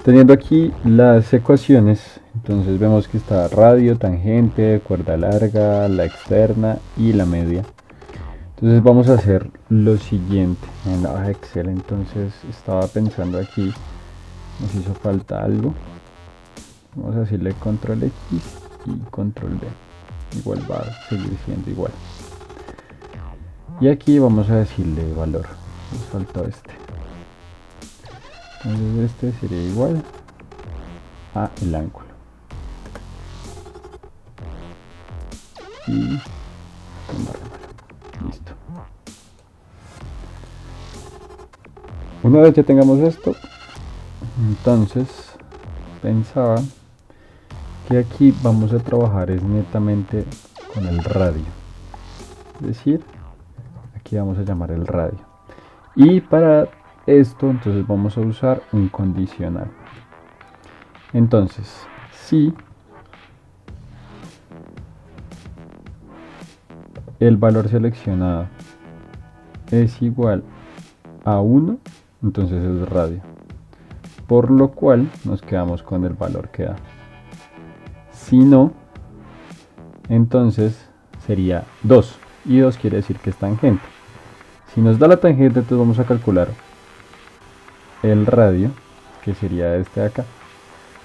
Teniendo aquí las ecuaciones, entonces vemos que está radio, tangente, cuerda larga, la externa y la media. Entonces vamos a hacer lo siguiente en la hoja Excel. Entonces estaba pensando aquí, nos hizo falta algo. Vamos a decirle control X y control V. Igual va a seguir siendo igual. Y aquí vamos a decirle valor. Nos faltó este. Entonces este sería igual a el ángulo. Y listo. Una vez ya tengamos esto, entonces pensaba que aquí vamos a trabajar es netamente con el radio. Es decir, aquí vamos a llamar el radio. Y para esto entonces vamos a usar un condicional. Entonces, si el valor seleccionado es igual a 1, entonces es radio. Por lo cual nos quedamos con el valor que da. Si no, entonces sería 2. Y 2 quiere decir que es tangente. Si nos da la tangente, entonces vamos a calcular el radio, que sería este de acá.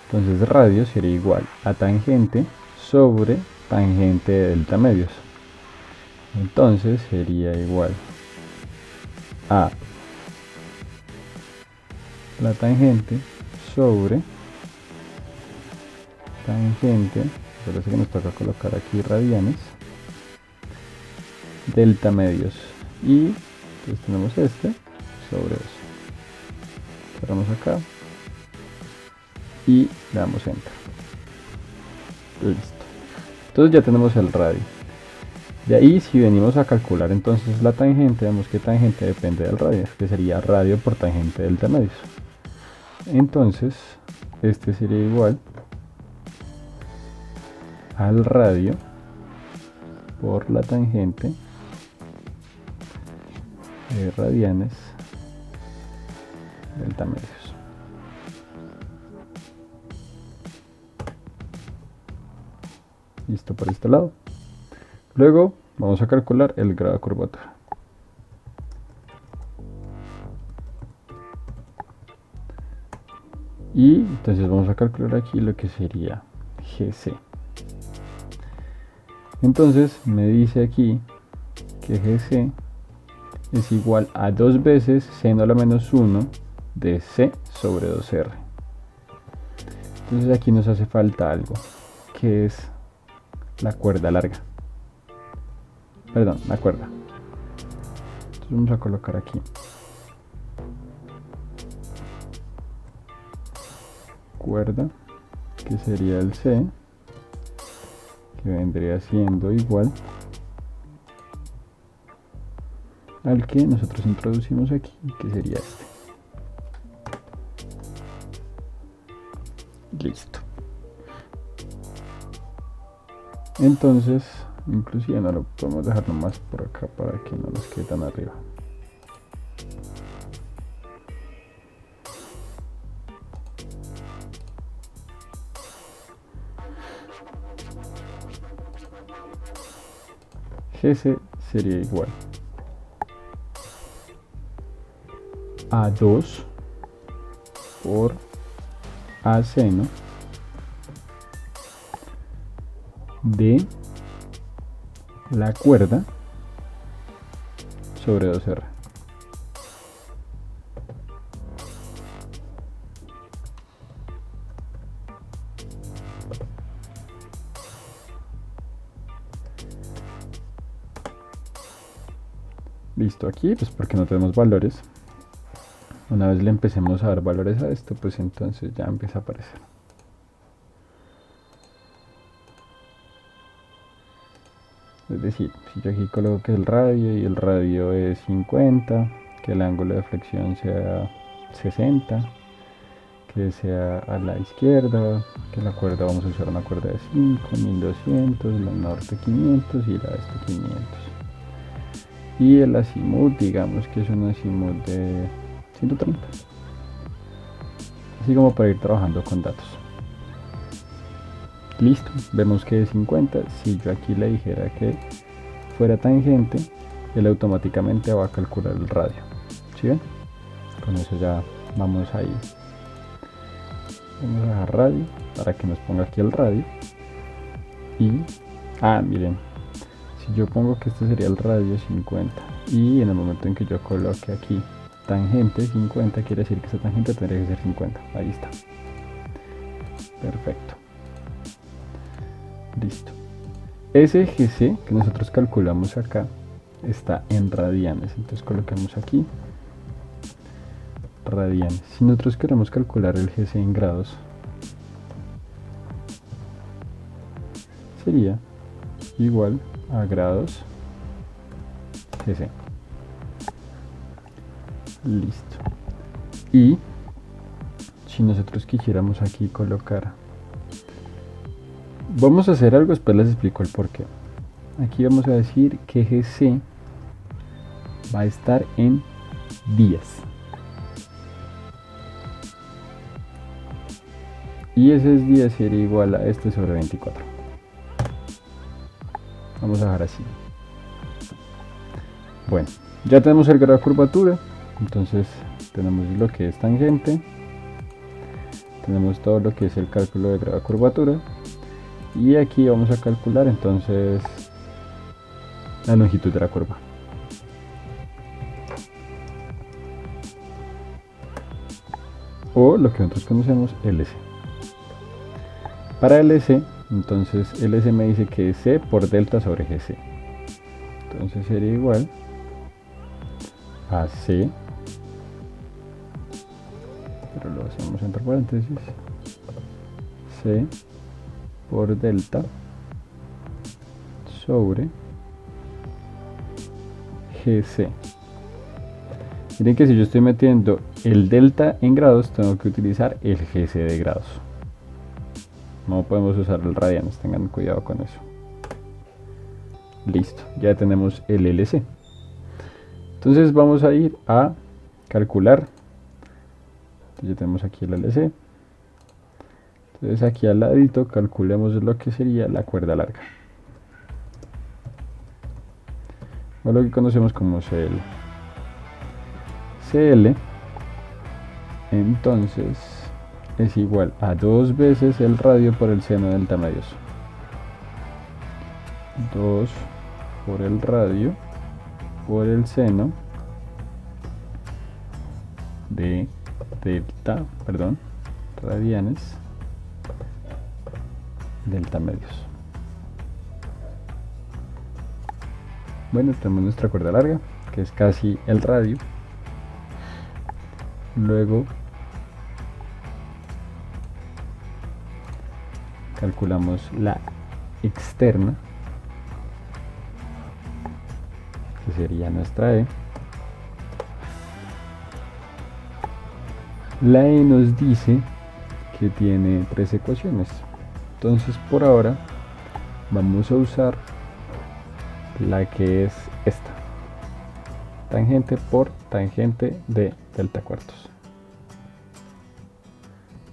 Entonces radio sería igual a tangente sobre tangente de delta medios. Entonces sería igual a la tangente sobre tangente, parece que nos toca colocar aquí radianes, delta medios, y entonces tenemos este sobre eso. Cerramos acá y le damos enter. Listo. Entonces ya tenemos el radio. De ahí, si venimos a calcular entonces la tangente, vemos que tangente depende del radio, que sería radio por tangente delta medios. Entonces este sería igual al radio por la tangente de radianes delta medios. Listo por este lado. Luego vamos a calcular el grado de curvatura. Y entonces vamos a calcular aquí lo que sería GC. Entonces me dice aquí que GC es igual a 2 veces seno a la menos 1 de C sobre 2R. Entonces aquí nos hace falta algo, que es la cuerda larga. Perdón, la cuerda. Entonces vamos a colocar aquí cuerda, que sería el C, que vendría siendo igual al que nosotros introducimos aquí, que sería este. Listo. Entonces, inclusive no lo podemos dejar nomás por acá para que no nos quede tan arriba. GC sería igual a 2 por A seno de la cuerda sobre 2R. Listo, aquí pues porque no tenemos valores. Una vez le empecemos a dar valores a esto, pues entonces ya empieza a aparecer. Es decir, si yo aquí coloco que el radio y el radio es 50, que el ángulo de flexión sea 60, que sea a la izquierda, que la cuerda vamos a usar una cuerda de 5, 1200, la norte 500 y la este 500. Y el azimut, digamos que es un azimut de 130. así como para ir trabajando con datos. Listo, vemos que es 50. Si yo aquí le dijera que fuera tangente, él automáticamente va a calcular el radio. ¿Sí ven? Con eso ya vamos ahí. Vamos a dejar radio para que nos ponga aquí el radio. Y, miren, si yo pongo que este sería el radio 50 y en el momento en que yo coloque aquí tangente 50, quiere decir que esa tangente tendría que ser 50. Ahí está. Perfecto. Listo. Ese GC que nosotros calculamos acá está en radianes. Entonces colocamos aquí radianes. Si nosotros queremos calcular el GC en grados, sería igual a grados GC. Listo. Y si nosotros quisiéramos aquí colocar, vamos a hacer algo, después les explico el porqué. Aquí vamos a decir que GC va a estar en días. Y ese día sería igual a este sobre 24. Vamos a dejar así. Bueno, ya tenemos el grado de curvatura. Entonces tenemos lo que es tangente. Tenemos todo lo que es el cálculo de grado de curvatura. Y aquí vamos a calcular entonces la longitud de la curva. O lo que nosotros conocemos, LC. Para LC, entonces LC me dice que es C por delta sobre GC. Entonces sería igual a C, pero lo hacemos entre paréntesis, C por delta sobre GC. Miren que si yo estoy metiendo el delta en grados, tengo que utilizar el GC de grados. No podemos usar el radianes, tengan cuidado con eso. Listo, ya tenemos el LC. Entonces vamos a ir a calcular. Entonces ya tenemos aquí el LC. Entonces aquí al ladito calculemos lo que sería la cuerda larga, o lo que conocemos como CL. CL entonces es igual a 2 veces el radio por el seno del delta medios. 2 por el radio por el seno de delta, radianes delta medios. Bueno, tenemos nuestra cuerda larga, que es casi el radio. Luego calculamos la externa, que sería nuestra E. La E nos dice que tiene 3 ecuaciones. Entonces por ahora vamos a usar la que es esta, tangente por tangente de delta cuartos.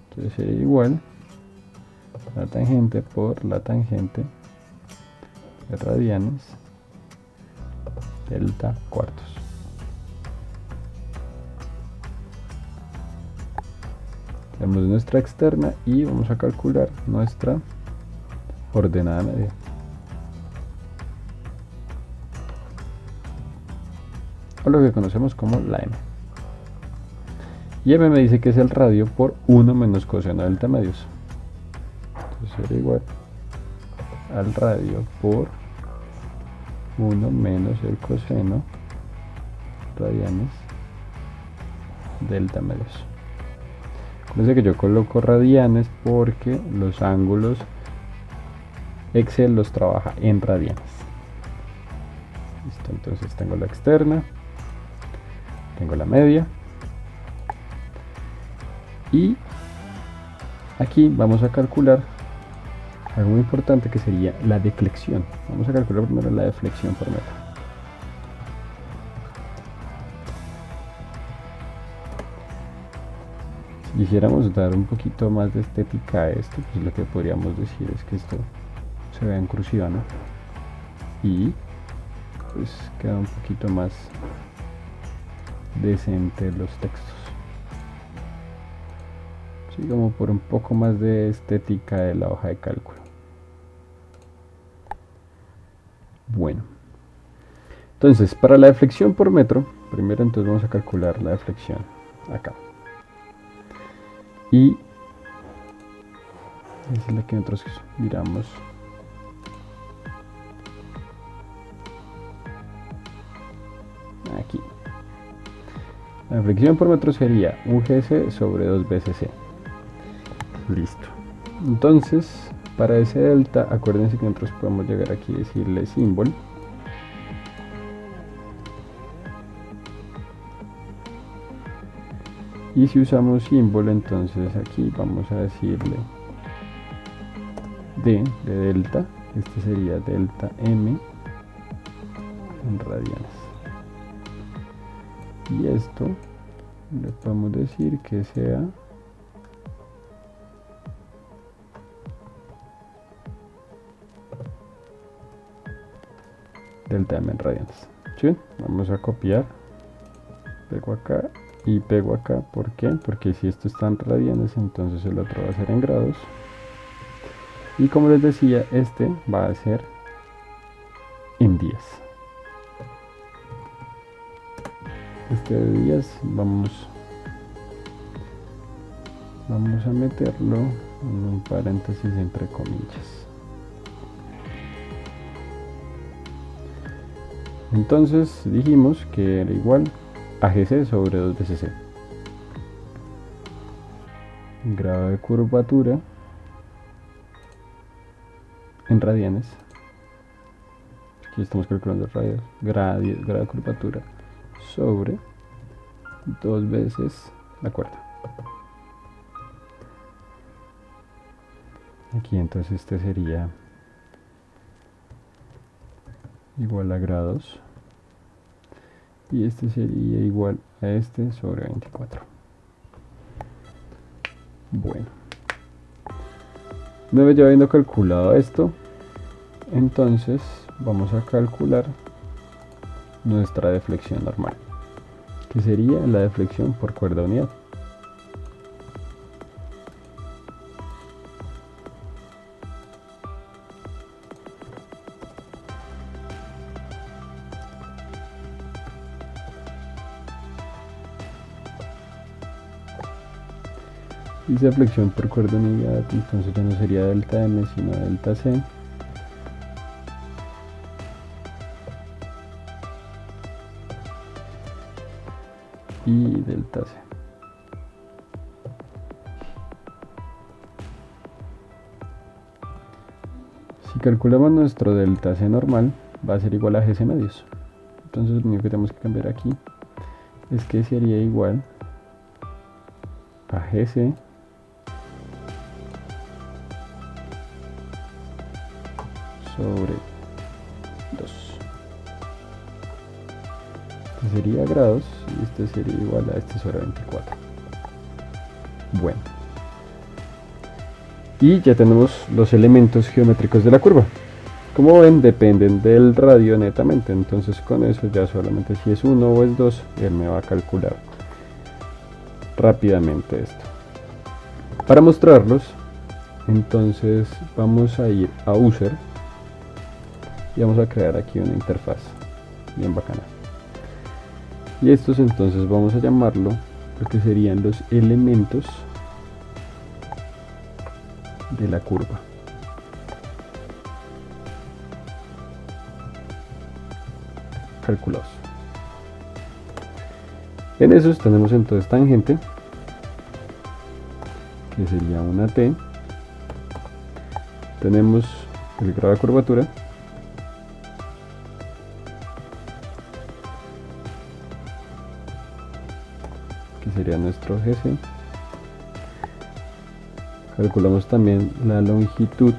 Entonces sería igual la tangente por la tangente de radianes delta cuartos. Tenemos nuestra externa y vamos a calcular nuestra ordenada media. O lo que conocemos como la M. Y M me dice que es el radio por 1 menos coseno delta medios. Entonces sería igual al radio por 1 menos el coseno radianes delta medios. Acuérdense que yo coloco radianes porque los ángulos Excel los trabaja en radianes. Listo, entonces tengo la externa, tengo la media y aquí vamos a calcular algo muy importante, que sería la deflexión. Vamos a calcular primero la deflexión por metro. Si quisiéramos dar un poquito más de estética a esto, pues lo que podríamos decir es que esto se vea en cursiva, ¿no? Y pues queda un poquito más decente los textos. Sí, como por un poco más de estética de la hoja de cálculo. Bueno, entonces para la deflexión por metro, primero entonces vamos a calcular la deflexión acá. Y esa es la que nosotros miramos. Aquí. La deflexión por metro sería un GC sobre 2 BCC. Listo. Entonces, para ese delta, acuérdense que nosotros podemos llegar aquí y decirle símbolo. Y si usamos símbolo, entonces aquí vamos a decirle D de delta. Este sería delta M en radianes. Y esto le podemos decir que sea delta M en radianes. ¿Sí? Vamos a copiar, pego acá y pego acá. ¿Por qué? Porque si esto está en radianes, entonces el otro va a ser en grados. Y como les decía, este va a ser en 10. Este de 10 vamos a meterlo en un paréntesis entre comillas. Entonces dijimos que era igual a GC sobre 2 BCC. Grado de curvatura en radianes. Aquí estamos calculando radios. Grado de curvatura sobre 2 veces la cuerda. Aquí entonces este sería igual a grados y este sería igual a este sobre 24. Bueno, una vez ya habiendo calculado esto, entonces vamos a calcular nuestra deflexión normal, que sería la deflexión por cuerda unidad. Dice deflexión por cuerda unidad, entonces ya no sería delta M sino delta C. Y delta C. Si calculamos nuestro delta C normal, va a ser igual a GC medios. Entonces lo único que tenemos que cambiar aquí es que sería igual a GC sobre 2. Este sería grados y este sería igual a este sobre 24. Bueno, y ya tenemos los elementos geométricos de la curva. Como ven, dependen del radio netamente, entonces con eso ya solamente si es 1 o es 2, él me va a calcular rápidamente esto. Para mostrarlos, entonces vamos a ir a user y vamos a crear aquí una interfaz bien bacana. Y estos entonces vamos a llamarlo lo que serían los elementos de la curva. Calculados. En esos tenemos entonces tangente, que sería una T. Tenemos el grado de curvatura, que sería nuestro GC. Calculamos también la longitud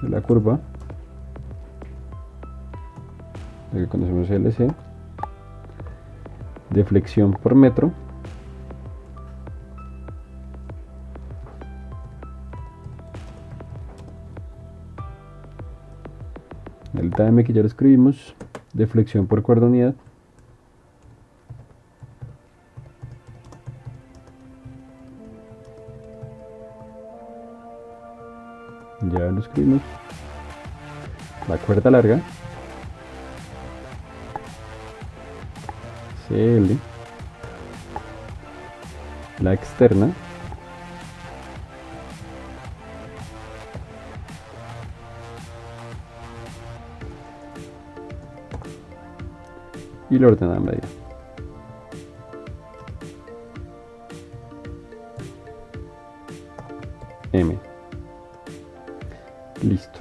de la curva, lo que conocemos LC. Deflexión por metro, delta M que ya lo escribimos, deflexión por cuerda unidad. Ya lo escribimos. La cuerda larga, CL, la externa, y la ordenada media. M. Listo.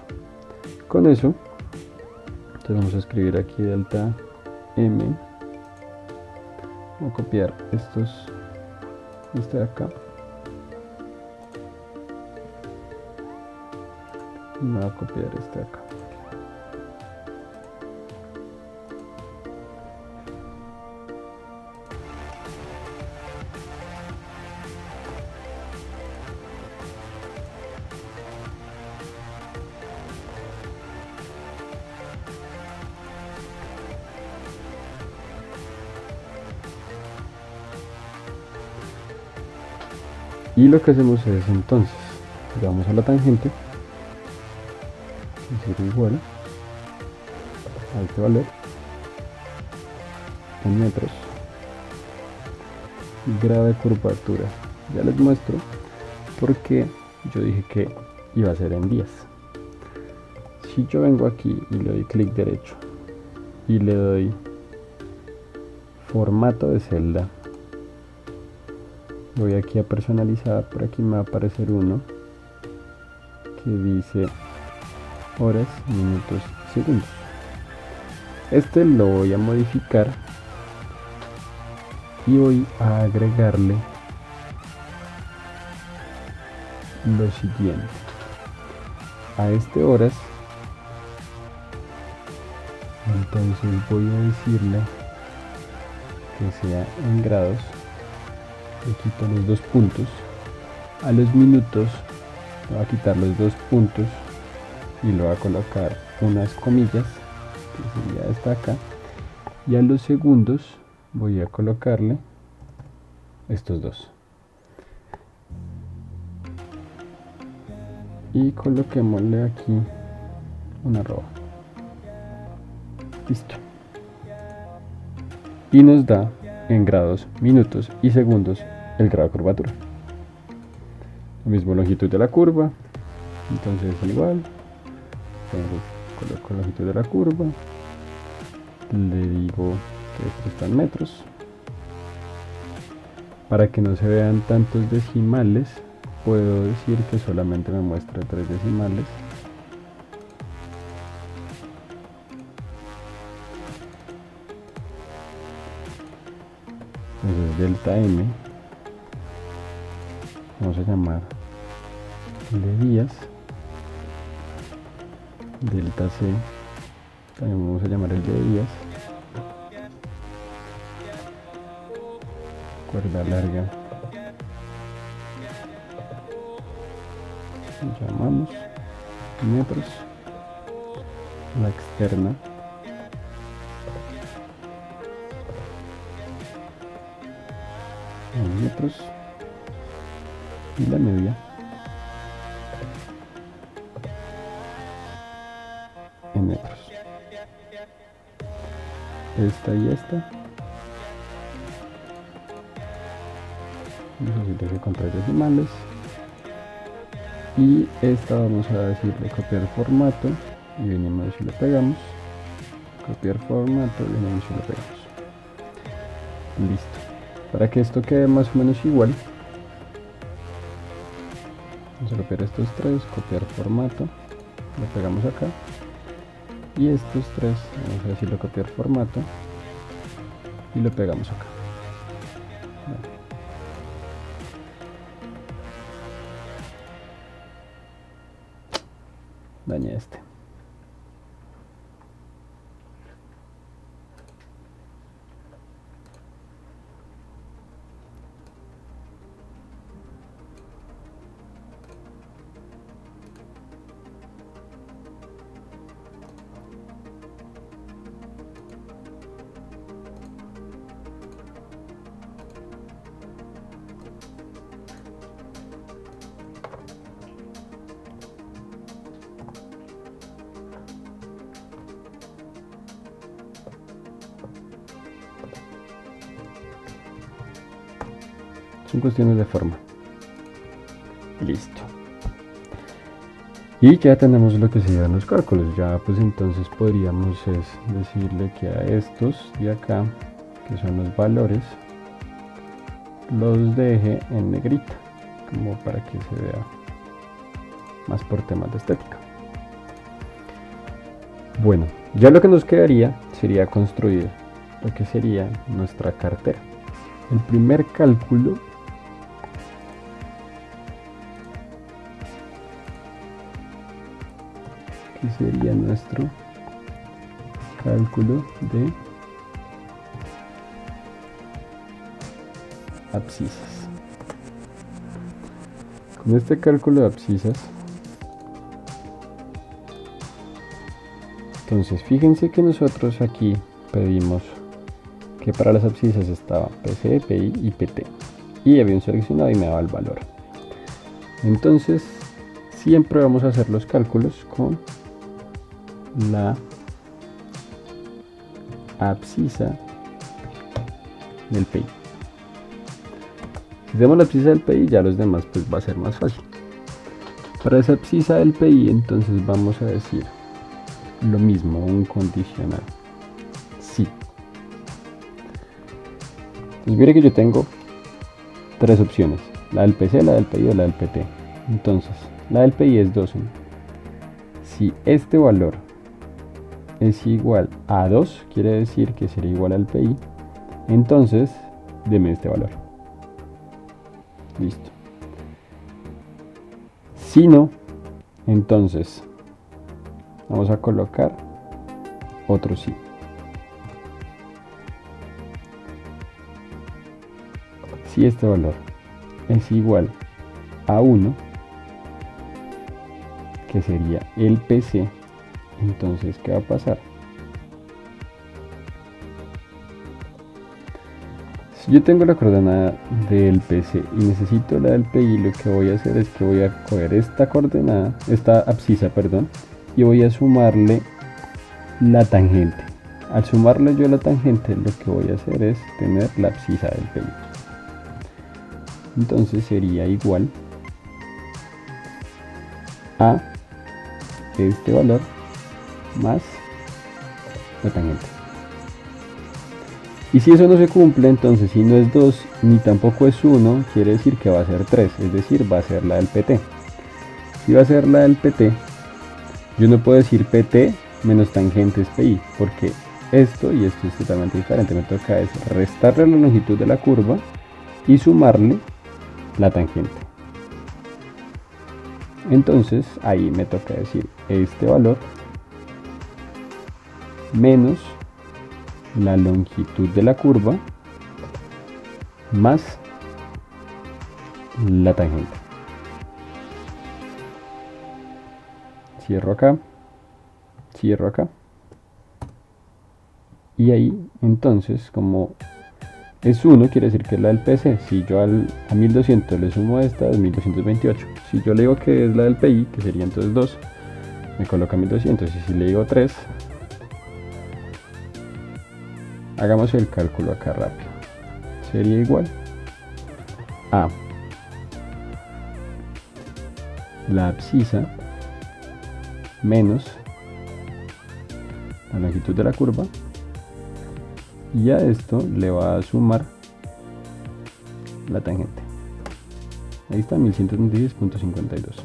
Con eso, entonces vamos a escribir aquí delta M. Voy a copiar este de acá. Voy a copiar este de acá. Y lo que hacemos es entonces, llegamos a la tangente, es decir, igual a este valor en metros, grado de curvatura. Ya les muestro porque yo dije que iba a ser en días. Si yo vengo aquí y le doy clic derecho y le doy formato de celda, voy aquí a personalizar, por aquí me va a aparecer uno que dice horas, minutos, segundos. Este lo voy a modificar y voy a agregarle lo siguiente. A este horas, entonces voy a decirle que sea en grados. Le quito los 2 puntos. A los minutos voy a quitar los 2 puntos y lo voy a colocar unas comillas, que sería esta acá. Y a los segundos voy a colocarle estos dos. Y coloquémosle aquí una arroba. Listo. Y nos da en grados, minutos y segundos el grado de curvatura. Lo mismo longitud de la curva, entonces igual. Entonces coloco la longitud de la curva, le digo que esto está en metros. Para que no se vean tantos decimales, puedo decir que solamente me muestra 3 decimales. Entonces delta M, vamos a llamar de días, delta C, también vamos a llamar el de días, cuerda larga, llamamos metros, la externa, en metros, y la media en metros. Esta y esta necesito que con 3 decimales, y esta vamos a decirle copiar formato y venimos y le pegamos, copiar formato y venimos y le pegamos. Listo. Para que esto quede más o menos igual, vamos a copiar estos 3, copiar formato, le pegamos acá, y estos 3 vamos a decirle copiar formato y lo pegamos acá. Vale. Dañé este. son cuestiones de forma. Listo. Y ya tenemos lo que serían los cálculos. Ya pues entonces podríamos decirle que a estos de acá, que son los valores, los deje en negrita, como para que se vea más por temas de estética. Bueno, ya lo que nos quedaría sería construir lo que sería nuestra cartera. El primer cálculo que sería nuestro cálculo de abscisas. Con este cálculo de abscisas, entonces fíjense que nosotros aquí pedimos que para las abscisas estaba PC, PI y PT, y había un seleccionado y me daba el valor. Entonces siempre vamos a hacer los cálculos con la abscisa del PI. Si tenemos la abscisa del PI, ya los demás pues va a ser más fácil. Para esa abscisa del PI entonces vamos a decir lo mismo, un condicional si. Entonces mire que yo tengo tres opciones, la del PC, la del PI o la del PT. Entonces la del PI es 12. Si este valor es igual a 2, quiere decir que sería igual al PI, entonces deme este valor. Listo. Si no, entonces vamos a colocar otro sí. Si este valor es igual a 1, que sería el PC, entonces ¿qué va a pasar? Si yo tengo la coordenada del PC y necesito la del PI, lo que voy a hacer es que voy a coger esta coordenada, esta abscisa, perdón, y voy a sumarle la tangente. Al sumarle yo la tangente, lo que voy a hacer es tener la abscisa del PI. Entonces sería igual a este valor más la tangente. Y si eso no se cumple, entonces si no es 2 ni tampoco es 1, quiere decir que va a ser 3, es decir, va a ser la del PT. Si va a ser la del PT, yo no puedo decir PT menos tangente es PI, porque esto y esto es totalmente diferente. Me toca es restarle la longitud de la curva y sumarle la tangente. Entonces ahí me toca decir este valor menos la longitud de la curva más la tangente. Cierro acá, cierro acá, y ahí entonces, como es 1, quiere decir que es la del PC. Si yo a 1200 le sumo esta, es 1228. Si yo le digo que es la del PI, que sería entonces 2, me coloca 1200. Y si le digo 3, hagamos el cálculo acá rápido. Sería igual a la abscisa menos la longitud de la curva, y a esto le va a sumar la tangente. Ahí está, 1136.52.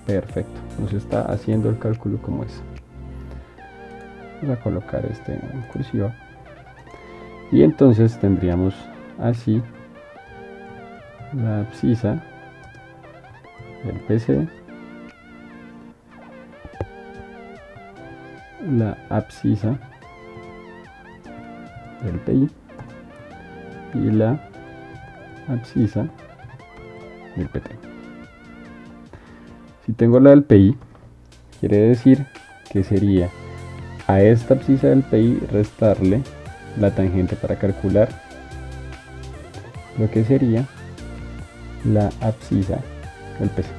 Perfecto, nos está haciendo el cálculo como es. Vamos a colocar este en cursiva. Y entonces tendríamos así la abscisa del PC, la abscisa del PI y la abscisa del PT. Si tengo la del PI, quiere decir que sería a esta abscisa del PI restarle la tangente para calcular lo que sería la abscisa del PC.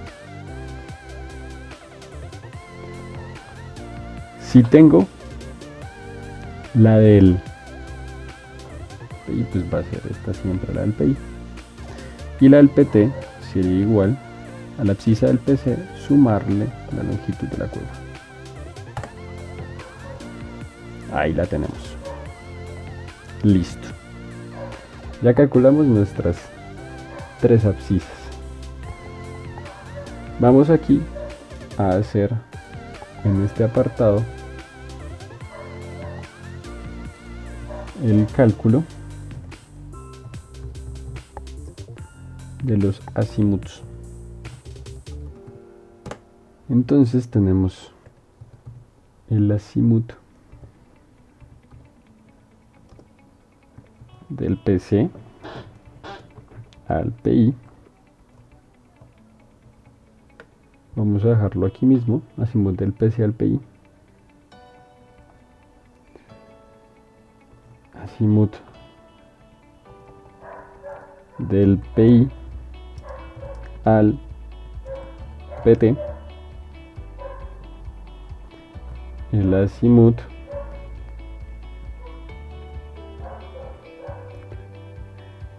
Si tengo la del PI, pues va a ser esta siempre la del PI. Y la del PT sería igual a la abscisa del PC sumarle la longitud de la curva. Ahí la tenemos. Listo. Ya calculamos nuestras 3 abscisas. Vamos aquí a hacer en este apartado el cálculo de los azimuts. Entonces tenemos el azimut del PC al PI. Vamos a dejarlo aquí mismo, azimut del PC al PI. Azimut del PI al PT. El azimut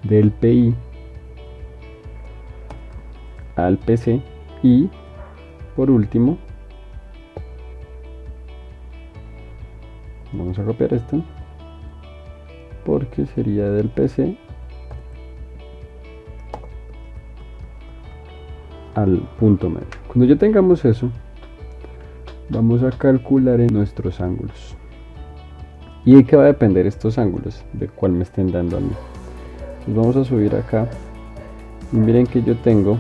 del PI al PC y por último vamos a copiar esto porque sería del PC al punto medio. Cuando ya tengamos eso, vamos a calcular en nuestros ángulos. ¿Y de qué va a depender estos ángulos? De cuál me estén dando a mí. Entonces vamos a subir acá y miren que yo tengo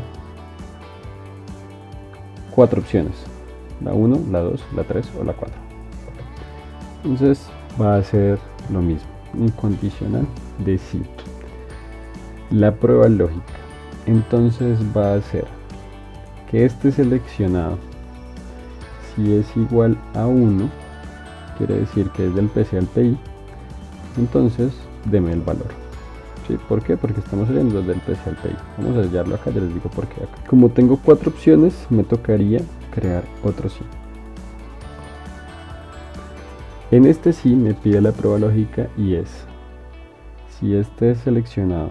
4 opciones: la 1, la 2, la 3 o la 4. Entonces va a ser lo mismo, un condicional de sí. La prueba lógica entonces va a ser que este seleccionado, si es igual a 1, quiere decir que es del PC al PI, entonces deme el valor. ¿Sí? ¿Por qué? Porque estamos saliendo del PC al PI. Vamos a hallarlo acá, ya les digo por qué acá. Como tengo 4 opciones, me tocaría crear otro sí. En este sí me pide la prueba lógica y es: si este seleccionado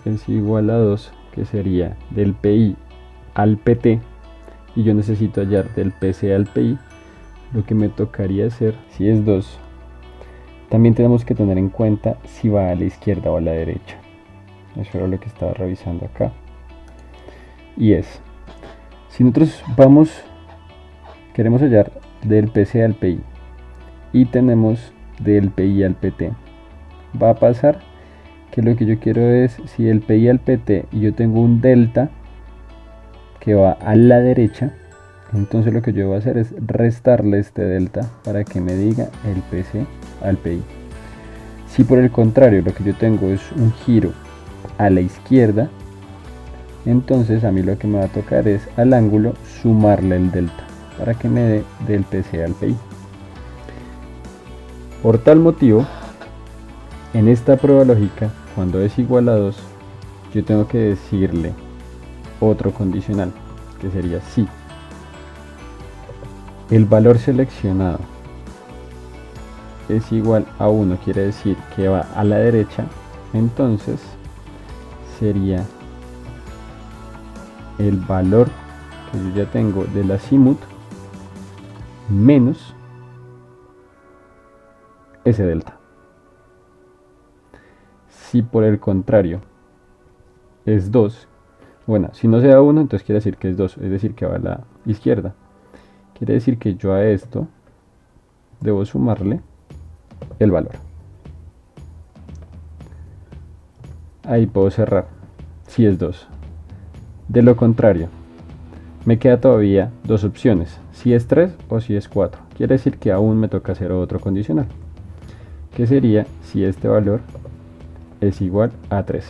es igual a 2, que sería del PI al PT, y yo necesito hallar del PC al PI, lo que me tocaría hacer, si es 2, también tenemos que tener en cuenta si va a la izquierda o a la derecha. Eso era lo que estaba revisando acá. Y es, si nosotros queremos hallar del PC al PI y tenemos del PI al PT, va a pasar que lo que yo quiero es, si del PI al PT y yo tengo un delta que va a la derecha, entonces lo que yo voy a hacer es restarle este delta para que me diga el PC al PI. Si por el contrario lo que yo tengo es un giro a la izquierda, entonces a mí lo que me va a tocar es al ángulo sumarle el delta para que me dé del PC al PI. Por tal motivo, en esta prueba lógica, cuando es igual a 2, yo tengo que decirle otro condicional, que sería si el valor seleccionado es igual a 1, quiere decir que va a la derecha, entonces sería el valor que yo ya tengo del azimut menos ese delta. Si por el contrario es 2, bueno, si no se da 1, entonces quiere decir que es 2, es decir que va a la izquierda. Quiere decir que yo a esto debo sumarle el valor. Ahí puedo cerrar, si es 2. De lo contrario, me queda todavía 2 opciones, si es 3 o si es 4. Quiere decir que aún me toca hacer otro condicional, que sería si este valor es igual a 3.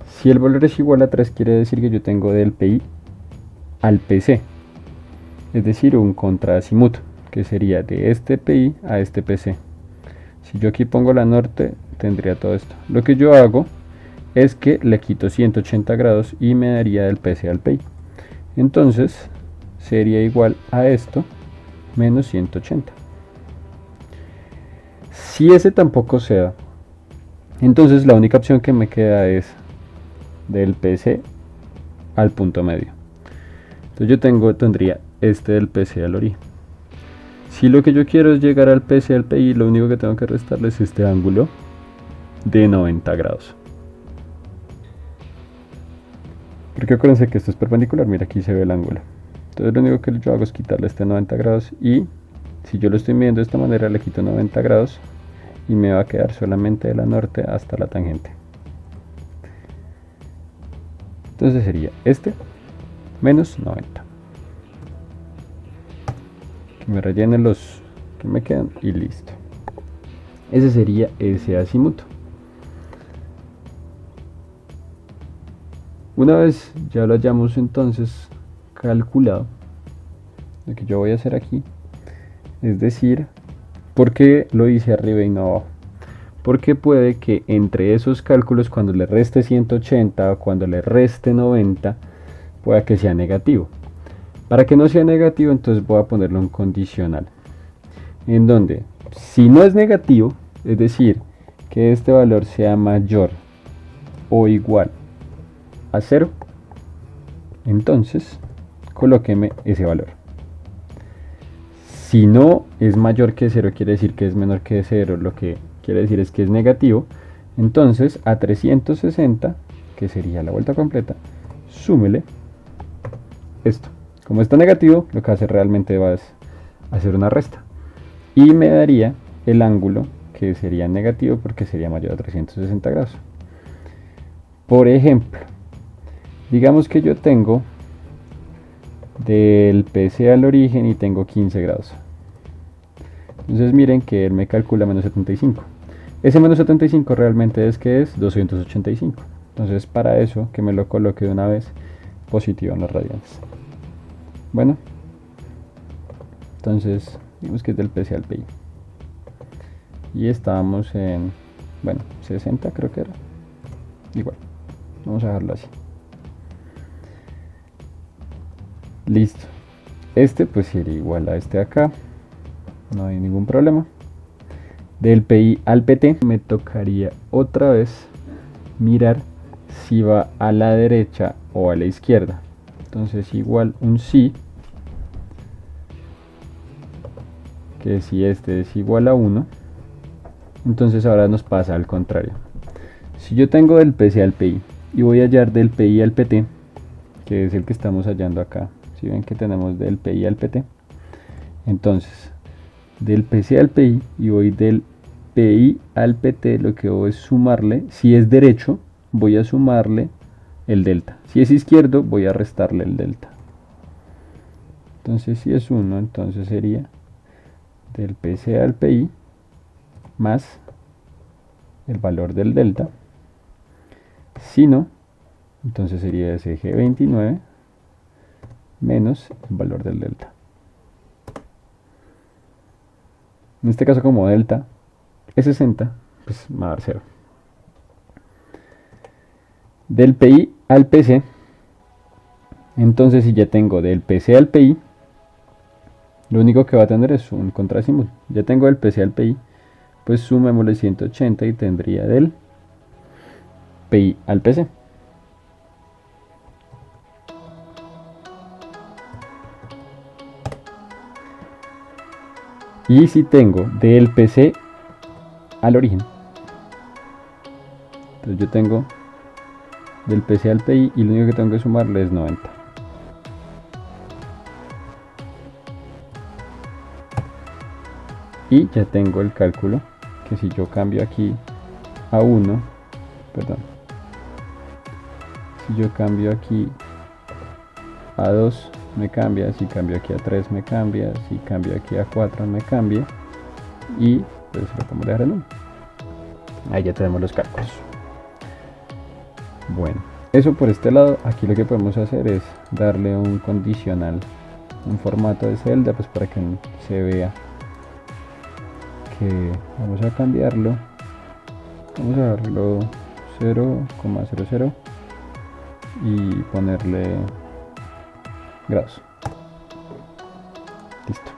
Si el valor es igual a 3, quiere decir que yo tengo del PI al PC, es decir, un contraazimut, que sería de este PI a este PC. Si yo aquí pongo la norte, tendría todo esto. Lo que yo hago es que le quito 180 grados y me daría del PC al PI. Entonces sería igual a esto menos 180. Si ese tampoco se da, entonces la única opción que me queda es del PC al punto medio. Entonces yo tendría este del PC al origen. Si lo que yo quiero es llegar al PC al PI, lo único que tengo que restarle es este ángulo de 90 grados. Porque acuérdense que esto es perpendicular, mira aquí se ve el ángulo. Entonces lo único que yo hago es quitarle este 90 grados y si yo lo estoy midiendo de esta manera le quito 90 grados y me va a quedar solamente de la norte hasta la tangente. Entonces sería este menos 90. Que me rellenen los que me quedan y listo. Ese sería ese azimuto. Una vez ya lo hayamos entonces calculado, lo que yo voy a hacer aquí es decir, ¿por qué lo hice arriba y no abajo? Porque puede que entre esos cálculos, cuando le reste 180 o cuando le reste 90, pueda que sea negativo. Para que no sea negativo, entonces voy a ponerle un condicional, en donde si no es negativo, es decir, que este valor sea mayor o igual a 0, entonces colóqueme ese valor. Si no es mayor que 0, quiere decir que es menor que 0, lo que quiere decir es que es negativo, entonces a 360, que sería la vuelta completa, súmele esto. Como está negativo, lo que hace realmente va a hacer una resta. Y me daría el ángulo que sería negativo porque sería mayor a 360 grados. Por ejemplo, digamos que yo tengo del PC al origen y tengo 15 grados. Entonces miren que él me calcula menos 75. Ese menos 75 realmente es que es 285. Entonces para eso que me lo coloque de una vez positivo en los radianes. Bueno, entonces digamos que es del PC al PI. Y estábamos en, bueno, 60 creo que era. Igual, vamos a dejarlo así. Listo. Este pues sería igual a este de acá. No hay ningún problema. Del PI al PT me tocaría otra vez mirar si va a la derecha o a la izquierda. Entonces igual un sí, que si este es igual a 1, entonces ahora nos pasa al contrario. Si yo tengo del PC al PI y voy a hallar del PI al PT, que es el que estamos hallando acá, si ven que tenemos del PI al PT, entonces del PC al PI y voy del PI al PT, lo que hago es sumarle, si es derecho voy a sumarle el delta, si es izquierdo voy a restarle el delta. Entonces si es 1, entonces sería del PC al PI más el valor del delta. Si no, entonces sería ese G29 menos el valor del delta. En este caso, como delta es 60, pues me va a dar 0. Del PI al PC, entonces si ya tengo del PC al PI, lo único que va a tener es un contrasímbolo. Ya tengo del PC al PI, pues sumémosle 180 y tendría del PI al PC. Y si tengo del PC al origen, entonces yo tengo del PC al PI y lo único que tengo que sumarle es 90. Y ya tengo el cálculo, que si yo cambio aquí a 1, perdón, si yo cambio aquí a 2 me cambia, si cambio aquí a 3 me cambia, si cambio aquí a 4 me cambia, y pues lo podemos dejar en 1. Ahí ya tenemos los cálculos. Bueno, eso por este lado. Aquí lo que podemos hacer es darle un condicional, un formato de celda, pues para que se vea que vamos a cambiarlo. Vamos a darlo 0,00 y ponerle grados. Listo.